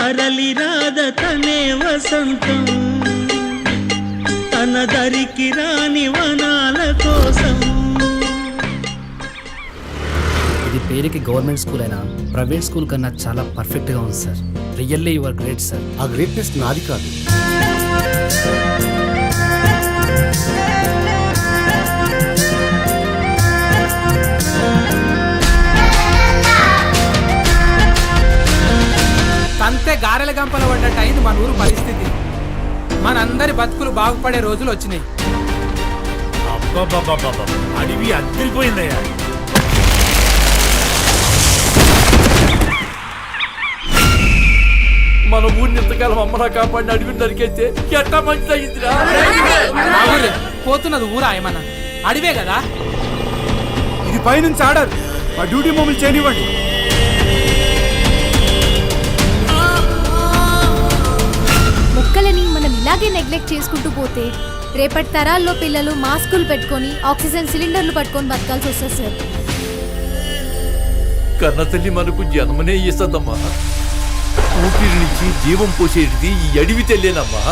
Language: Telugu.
తరలి రాదతనే వసంతం తన దరికి రాని వనాల కోసం. ఇది పేరుకి గవర్నమెంట్ స్కూల్ అయినా ప్రైవేట్ స్కూల్ కన్నా చాలా పర్ఫెక్ట్గా ఉంది sir. Really your great sir. ఆ గ్రేట్నెస్ నాది కాదు. అంతే గారెల గంపల పడ్డట్టు అయింది మన ఊరు పరిస్థితి. మనందరి బతుకులు బాగుపడే రోజులు వచ్చినాయి. అడివి అద్దరిపోయిందయ్యా. మన ఊరిని ఎంతకాలం అమ్మలా కాపాడిన అడవిని నరికేస్తే ఎట్టా మంచిది అయిందిరా. పోతున్నది ఊరా ఏమన్నా అడివే కదా. ఇది పైనుంచి ఆర్డర్. మా డ్యూటీ మమ్మల్ని చేయనివ్వండి. మొక్కలని మనం ఇలాగే నెగ్లెక్ట్ చేసుకుంటూ పోతే రేపటి తరాల్లో పిల్లలు మాస్కులు పెట్టుకొని ఆక్సిజన్ సిలిండర్లు పట్టుకొని బతకాల్సి వస్తుంది సార్. కన్న తల్లి మనకు జన్మనే ఇస్తుందమ్మా. ఊపిరి నుంచి జీవం పోసేది ఈ అడవి తెల్లేనమ్మా.